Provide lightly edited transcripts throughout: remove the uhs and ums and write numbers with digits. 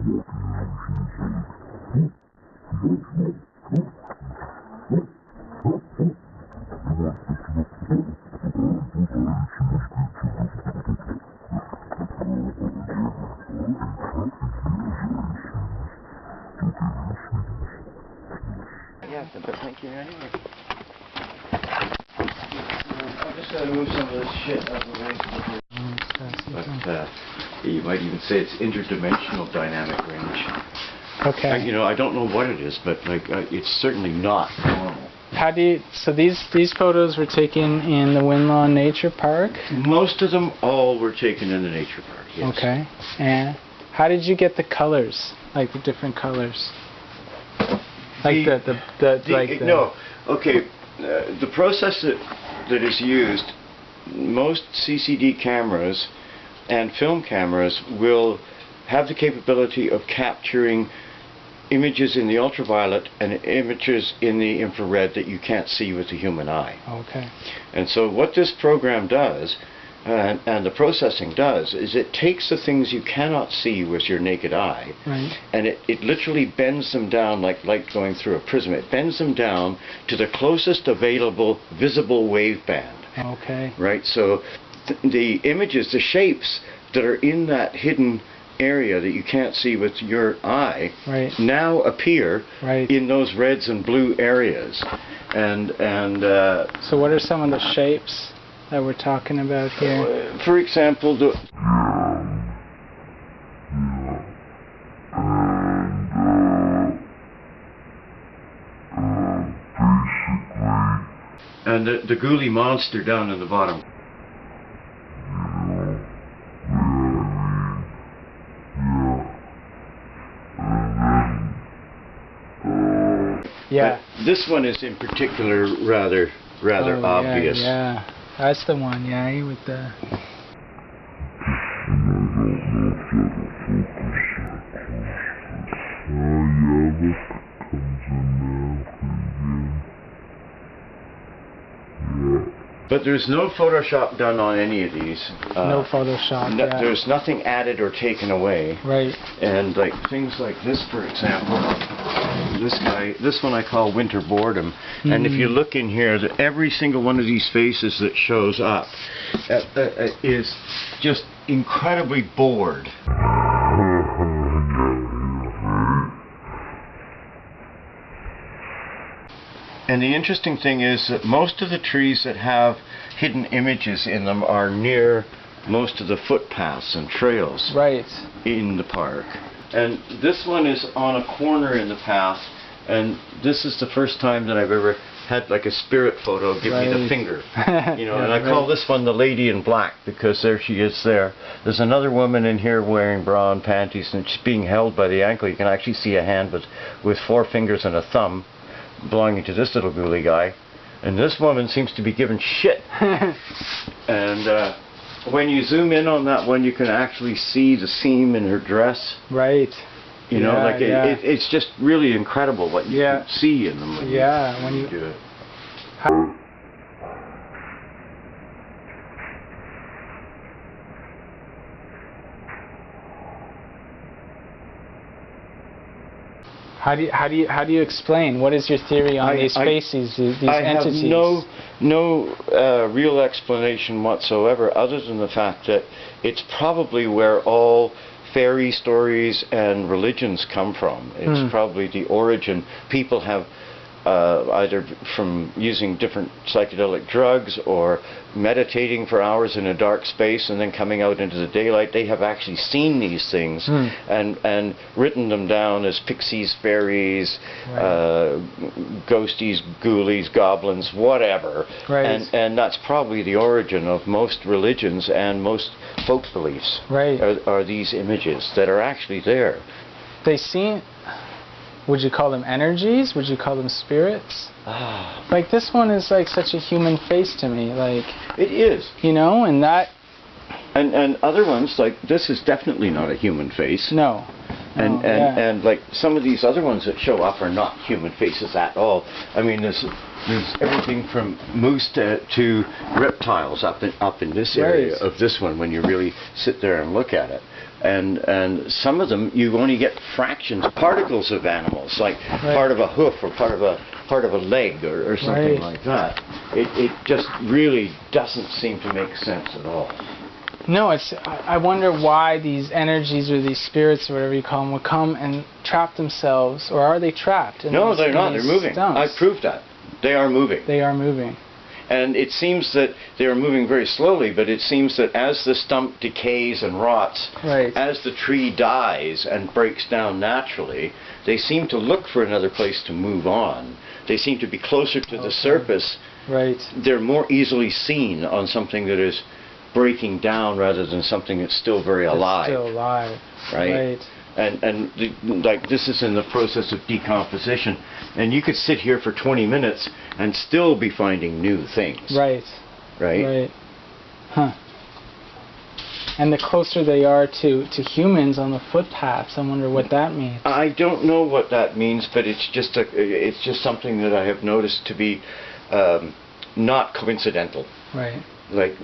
Yeah, but thank you anyway. I'm just going to move some of this shit out of the way. But you might even say it's interdimensional dynamic range. Okay. You know, I don't know what it is, but like it's certainly not normal. How do you? So these photos were taken in the Winlaw Nature Park. Most of them all were taken in the nature park. Yes. Okay. And how did you get the colors? Like the different colors? Like no. Okay. The process that is used, most CCD cameras and film cameras will have the capability of capturing images in the ultraviolet and images in the infrared that you can't see with the human eye. Okay. And so what this program does, and the processing does, is it takes the things you cannot see with your naked eye, right, and it literally bends them down like light going through a prism. It bends them down to the closest available visible wave band. Okay. Right? So the images, the shapes that are in that hidden area that you can't see with your eye, right, now appear, right, in those reds and blue areas. And so what are some of the shapes that we're talking about here? For example, and the ghoulie monster down in the bottom. Yeah. But this one is in particular rather obvious. Yeah, that's the one. Yeah, with the. But there's no Photoshop done on any of these. No Photoshop. Yeah. There's nothing added or taken away. Right. And like things like this, for example, this one I call Winter Boredom. Mm-hmm. And if you look in here, every single one of these faces that shows up is just incredibly bored. And the interesting thing is that most of the trees that have hidden images in them are near most of the footpaths and trails, right, in the park. And this one is on a corner in the path, and this is the first time that I've ever had like a spirit photo give me the finger. You know, and I call this one the Lady in Black because there she is there. There's another woman in here wearing bra and panties, and she's being held by the ankle. You can actually see a hand with 4 fingers and a thumb belonging to this little ghoulie guy, and this woman seems to be giving shit. And when you zoom in on that one, you can actually see the seam in her dress. Right. You know, like it's just really incredible what you can see in them. When you do it. How do you explain? What is your theory on these species, these entities? I have no real explanation whatsoever, other than the fact that it's probably where all fairy stories and religions come from. It's probably the origin. People have either from using different psychedelic drugs or meditating for hours in a dark space and then coming out into the daylight, they have actually seen these things and written them down as pixies, fairies, ghosties, ghoulies, goblins, whatever. Right. And that's probably the origin of most religions and most folk beliefs. Right. Are these images that are actually there. They seem... Would you call them energies? Would you call them spirits? Like this one is like such a human face to me. Like it is. You know, and that. And other ones like this is definitely not a human face. No. And like some of these other ones that show up are not human faces at all. I mean, there's everything from moose to reptiles up in this area of this one when you really sit there and look at it. and some of them you only get fractions, particles of animals, like part of a hoof or part of a leg or something like that. It just really doesn't seem to make sense at all. No, I wonder why these energies or these spirits or whatever you call them would come and trap themselves, or are they trapped? No, they're not. They're moving. I proved that. They are moving. They are moving. And it seems that they are moving very slowly, but it seems that as the stump decays and rots, as the tree dies and breaks down naturally, they seem to look for another place to move on. They seem to be closer to the surface. They're more easily seen on something that is breaking down rather than something that's still very alive. Still alive. Right. And like this is in the process of decomposition, and you could sit here for 20 minutes and still be finding new things. Right. Huh. And the closer they are to humans on the footpaths, I wonder what that means. I don't know what that means, but it's just something that I have noticed to be not coincidental. Like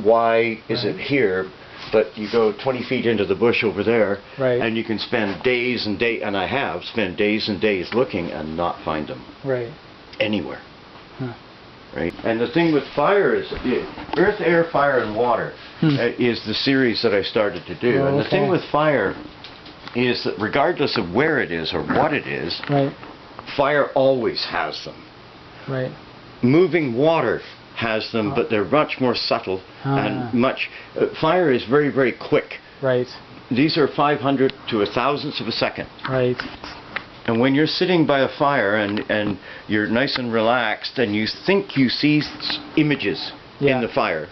why is it here? But you go 20 feet into the bush over there, and you can spend days and days, and I have spent days and days looking and not find them anywhere. And the thing with fire is Earth, Air, Fire, and Water is the series that I started to do. And the thing with fire is that regardless of where it is or what it is, fire always has them. Moving water has them, but they're much more subtle and much. Fire is very, very quick. These are 500 to 1,000th of a second. And when you're sitting by a fire and you're nice and relaxed and you think you see images in the fire,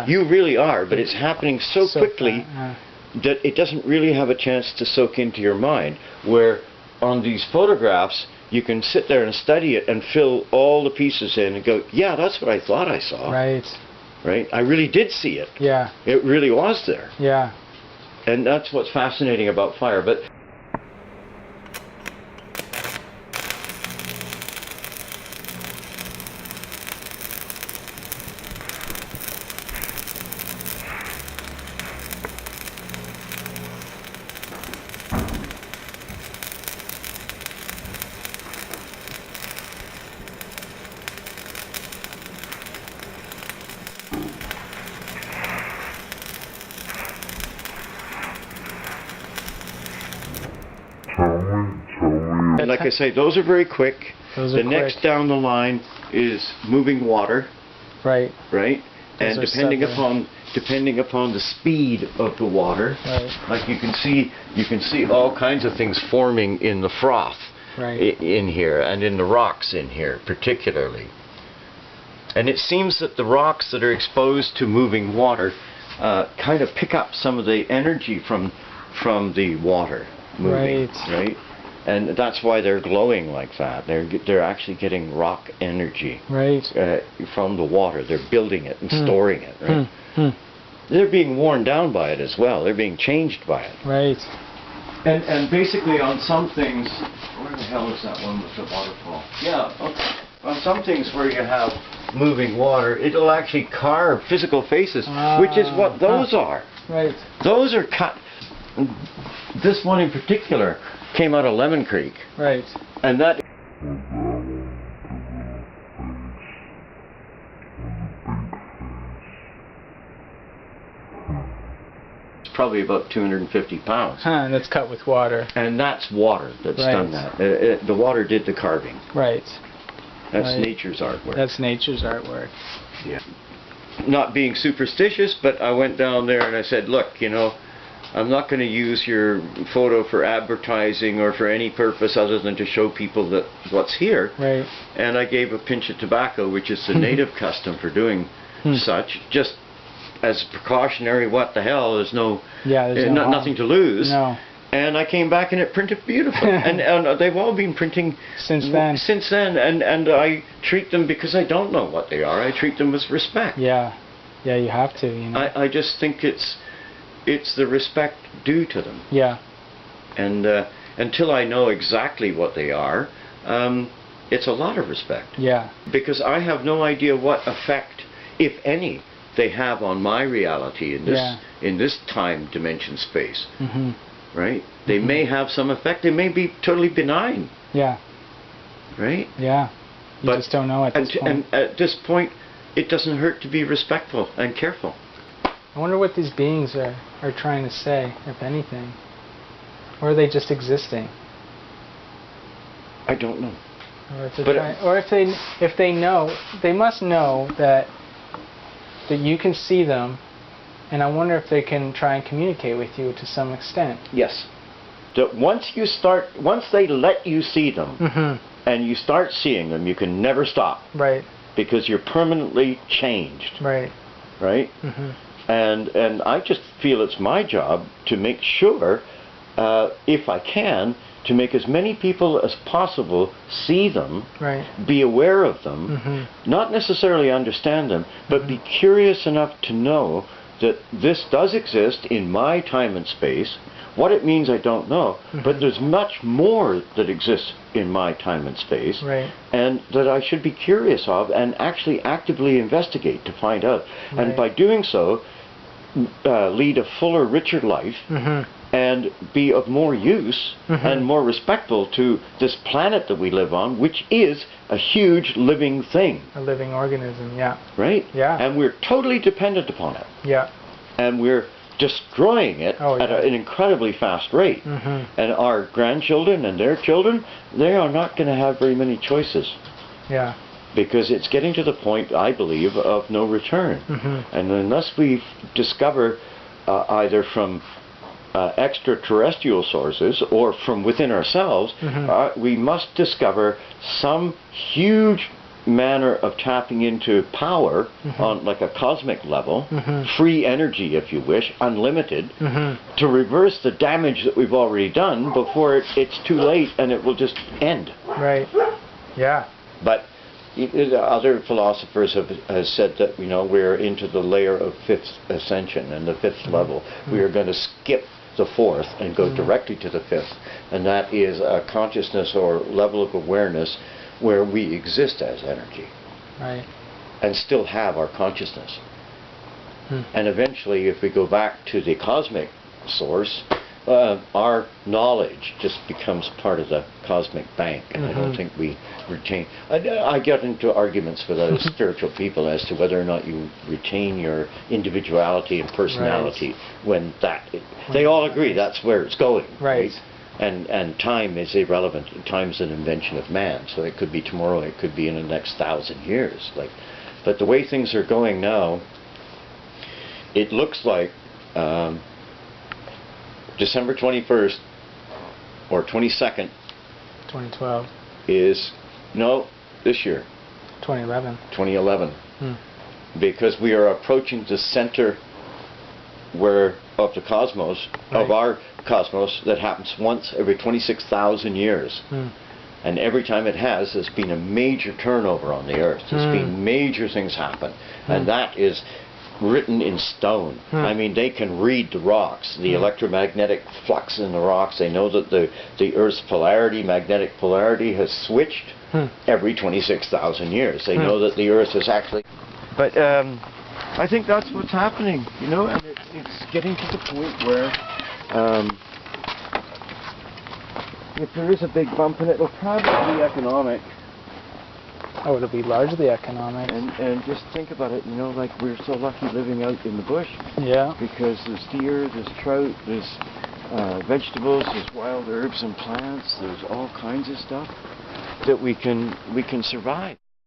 you really are, but it's happening so quickly that it doesn't really have a chance to soak into your mind. Where on these photographs, you can sit there and study it and fill all the pieces in and go, yeah, that's what I thought I saw. I really did see it. It really was there. And that's what's fascinating about fire. But and like I say, those are very quick. The next down the line is moving water. And depending upon the speed of the water, like you can see all kinds of things forming in the froth in here and in the rocks in here particularly. And it seems that the rocks that are exposed to moving water kind of pick up some of the energy from the water moving, and that's why they're glowing like that. They're actually getting rock energy from the water. They're building it and storing it. They're being worn down by it as well. They're being changed by it. And basically on some things, where the hell is that one with the waterfall? On some things where you have moving water, it'll actually carve physical faces, which is what those are. Those are cut. This one in particular came out of Lemon Creek. And that it's probably about 250 pounds. And it's cut with water. And that's water that's done that. The water did the carving. That's nature's artwork. That's nature's artwork. Not being superstitious, but I went down there and I said, look, I'm not going to use your photo for advertising or for any purpose other than to show people that what's here. And I gave a pinch of tobacco, which is the native custom for doing such, just as precautionary. What the hell? There's nothing to lose. And I came back and it printed beautifully. and they've all been printing since then. And I treat them, because I don't know what they are, I treat them with respect. You have to. I just think it's the respect due to them. And until I know exactly what they are, it's a lot of respect. Because I have no idea what effect, if any, they have on my reality in in this time dimension space, Mm-hmm. right? They Mm-hmm. may have some effect. They may be totally benign, Yeah. right? Yeah. You just don't know at this point. And at this point, it doesn't hurt to be respectful and careful. I wonder what these beings are trying to say, if anything. Or are they just existing? I don't know. Or if if they know, they must know that you can see them, and I wonder if they can try and communicate with you to some extent. Yes. That once they let you see them, Mm-hmm. and you start seeing them, you can never stop. Right. Because you're permanently changed. Right. Right? Mm-hmm. And I just feel it's my job to make sure, if I can, to make as many people as possible see them, right. be aware of them, mm-hmm. not necessarily understand them, but mm-hmm. be curious enough to know that this does exist in my time and space. What it means I don't know, mm-hmm. but there's much more that exists in my time and space, right. and that I should be curious of and actually actively investigate to find out. Right. And by doing so, lead a fuller, richer life, mm-hmm. and be of more use mm-hmm. and more respectful to this planet that we live on, which is a huge living thing. A living organism, yeah. Right? Yeah. And we're totally dependent upon it. Yeah. And we're destroying it at an incredibly fast rate. Mm-hmm. And our grandchildren and their children, they are not going to have very many choices. Yeah. Because it's getting to the point, I believe, of no return. Mm-hmm. And unless we discover either from extraterrestrial sources or from within ourselves, mm-hmm. We must discover some huge manner of tapping into power mm-hmm. on like a cosmic level, mm-hmm. free energy if you wish, unlimited, mm-hmm. to reverse the damage that we've already done before it's too late and it will just end. Right. Yeah. But other philosophers have said that we're into the layer of fifth ascension and the fifth mm-hmm. level. Mm-hmm. We are going to skip the fourth and go mm-hmm. directly to the fifth, and that is a consciousness or level of awareness where we exist as energy, right, and still have our consciousness. Hmm. And eventually, if we go back to the cosmic source, our knowledge just becomes part of the cosmic bank, and mm-hmm. I don't think we retain. I get into arguments with other spiritual people as to whether or not you retain your individuality and personality when they all agree that's where it's going. Right. And time is irrelevant. Time's an invention of man, so it could be tomorrow, it could be in the next 1,000 years. But the way things are going now, it looks like December 21st or 22nd 2012 is, no, this year. 2011. 2011. Hmm. Because we are approaching the center of the cosmos, right. of our cosmos, that happens once every 26,000 years. Hmm. And every time it has, there's been a major turnover on the Earth. There's been major things happen. And that is written in stone. I mean, they can read the rocks, the electromagnetic flux in the rocks. They know that the Earth's polarity, magnetic polarity, has switched every 26,000 years. They know that the Earth is actually... But I think that's what's happening, and it's getting to the point where if there is a big bump, and it'll probably be economic. Oh, it'll be largely economic. And just think about it, like we're so lucky living out in the bush. Yeah. Because there's deer, there's trout, there's vegetables, there's wild herbs and plants, there's all kinds of stuff that we can survive.